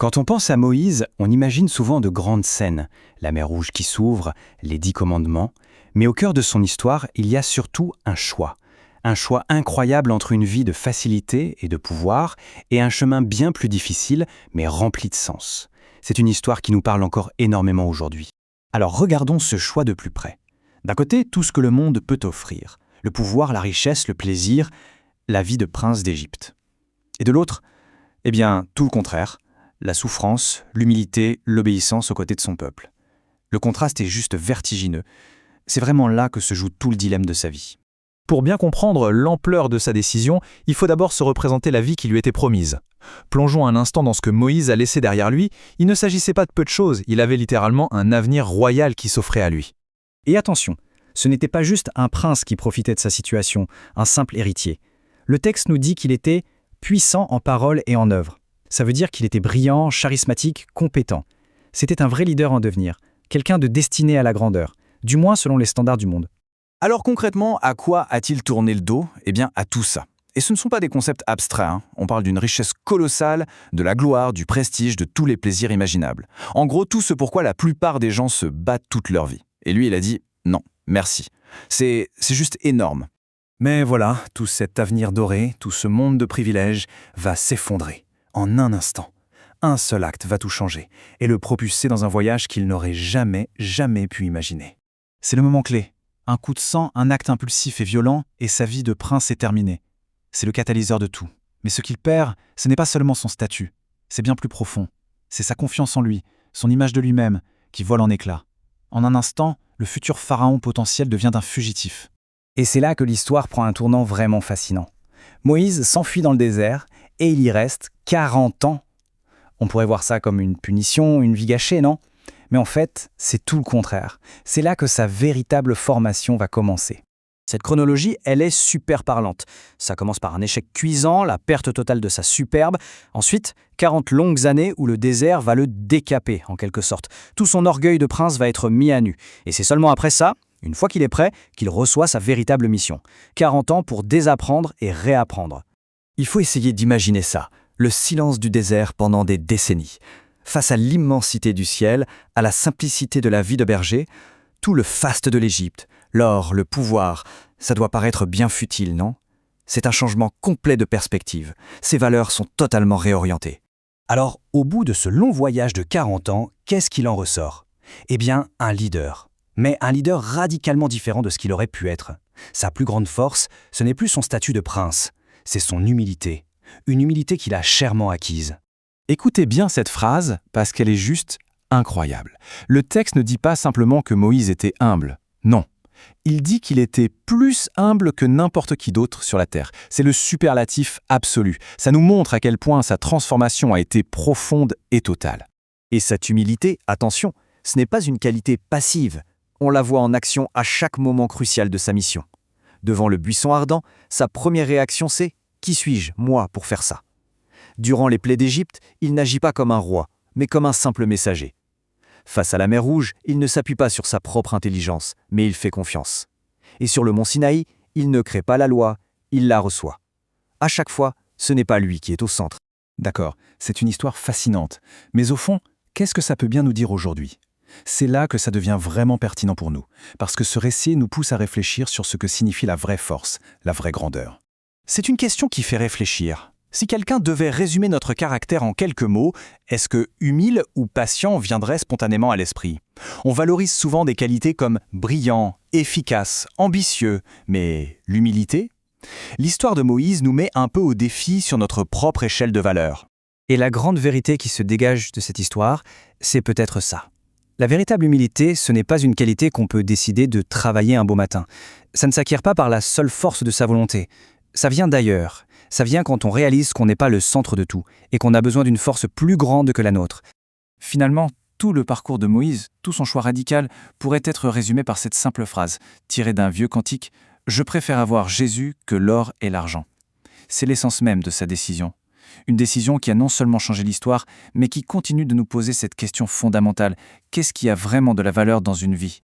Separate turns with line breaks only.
Quand on pense à Moïse, on imagine souvent de grandes scènes, la mer Rouge qui s'ouvre, les 10 commandements, mais au cœur de son histoire, il y a surtout un choix. Un choix incroyable entre une vie de facilité et de pouvoir et un chemin bien plus difficile, mais rempli de sens. C'est une histoire qui nous parle encore énormément aujourd'hui.
Alors regardons ce choix de plus près. D'un côté, tout ce que le monde peut offrir. Le pouvoir, la richesse, le plaisir, la vie de prince d'Égypte. Et de l'autre, tout le contraire. La souffrance, l'humilité, l'obéissance aux côtés de son peuple. Le contraste est juste vertigineux. C'est vraiment là que se joue tout le dilemme de sa vie.
Pour bien comprendre l'ampleur de sa décision, il faut d'abord se représenter la vie qui lui était promise. Plongeons un instant dans ce que Moïse a laissé derrière lui. Il ne s'agissait pas de peu de choses, il avait littéralement un avenir royal qui s'offrait à lui.
Et attention, ce n'était pas juste un prince qui profitait de sa situation, un simple héritier. Le texte nous dit qu'il était puissant en parole et en œuvre. Ça veut dire qu'il était brillant, charismatique, compétent. C'était un vrai leader en devenir, quelqu'un de destiné à la grandeur, du moins selon les standards du monde.
Alors concrètement, à quoi a-t-il tourné le dos ? À tout ça. Et ce ne sont pas des concepts abstraits, On parle d'une richesse colossale, de la gloire, du prestige, de tous les plaisirs imaginables. En gros, tout ce pourquoi la plupart des gens se battent toute leur vie. Et lui, il a dit « non, merci ». C'est juste énorme.
Mais voilà, tout cet avenir doré, tout ce monde de privilèges va s'effondrer. En un instant, un seul acte va tout changer et le propulser dans un voyage qu'il n'aurait jamais pu imaginer. C'est le moment clé. Un coup de sang, un acte impulsif et violent, et sa vie de prince est terminée. C'est le catalyseur de tout. Mais ce qu'il perd, ce n'est pas seulement son statut. C'est bien plus profond. C'est sa confiance en lui, son image de lui-même, qui vole en éclats. En un instant, le futur pharaon potentiel devient un fugitif. Et c'est là que l'histoire prend un tournant vraiment fascinant. Moïse s'enfuit dans le désert, et il y reste 40 ans. On pourrait voir ça comme une punition, une vie gâchée, non ? Mais en fait, c'est tout le contraire. C'est là que sa véritable formation va commencer. Cette chronologie, elle est super parlante. Ça commence par un échec cuisant, la perte totale de sa superbe. Ensuite, 40 longues années où le désert va le décaper, en quelque sorte. Tout son orgueil de prince va être mis à nu. Et c'est seulement après ça, une fois qu'il est prêt, qu'il reçoit sa véritable mission. 40 ans pour désapprendre et réapprendre. Il faut essayer d'imaginer ça, le silence du désert pendant des décennies. Face à l'immensité du ciel, à la simplicité de la vie de berger, tout le faste de l'Égypte, l'or, le pouvoir, ça doit paraître bien futile, non ? C'est un changement complet de perspective. Ses valeurs sont totalement réorientées. Alors, au bout de ce long voyage de 40 ans, qu'est-ce qu'il en ressort ? Un leader. Mais un leader radicalement différent de ce qu'il aurait pu être. Sa plus grande force, ce n'est plus son statut de prince. C'est son humilité, une humilité qu'il a chèrement acquise.
Écoutez bien cette phrase parce qu'elle est juste incroyable. Le texte ne dit pas simplement que Moïse était humble. Non. Il dit qu'il était plus humble que n'importe qui d'autre sur la terre. C'est le superlatif absolu. Ça nous montre à quel point sa transformation a été profonde et totale.
Et cette humilité, attention, ce n'est pas une qualité passive. On la voit en action à chaque moment crucial de sa mission. Devant le buisson ardent, sa première réaction c'est « Qui suis-je, moi, pour faire ça ?» Durant les plaies d'Égypte, il n'agit pas comme un roi, mais comme un simple messager. Face à la mer Rouge, il ne s'appuie pas sur sa propre intelligence, mais il fait confiance. Et sur le mont Sinaï, il ne crée pas la loi, il la reçoit. À chaque fois, ce n'est pas lui qui est au centre.
D'accord, c'est une histoire fascinante. Mais au fond, qu'est-ce que ça peut bien nous dire aujourd'hui ? C'est là que ça devient vraiment pertinent pour nous, parce que ce récit nous pousse à réfléchir sur ce que signifie la vraie force, la vraie grandeur.
C'est une question qui fait réfléchir. Si quelqu'un devait résumer notre caractère en quelques mots, est-ce que humile ou patient viendrait spontanément à l'esprit ? On valorise souvent des qualités comme brillant, efficace, ambitieux, mais l'humilité ? L'histoire de Moïse nous met un peu au défi sur notre propre échelle de valeurs. Et la grande vérité qui se dégage de cette histoire, c'est peut-être ça. La véritable humilité, ce n'est pas une qualité qu'on peut décider de travailler un beau matin. Ça ne s'acquiert pas par la seule force de sa volonté. Ça vient d'ailleurs. Ça vient quand on réalise qu'on n'est pas le centre de tout et qu'on a besoin d'une force plus grande que la nôtre. Finalement, tout le parcours de Moïse, tout son choix radical, pourrait être résumé par cette simple phrase, tirée d'un vieux cantique « Je préfère avoir Jésus que l'or et l'argent ». C'est l'essence même de sa décision. Une décision qui a non seulement changé l'histoire, mais qui continue de nous poser cette question fondamentale. Qu'est-ce qui a vraiment de la valeur dans une vie ?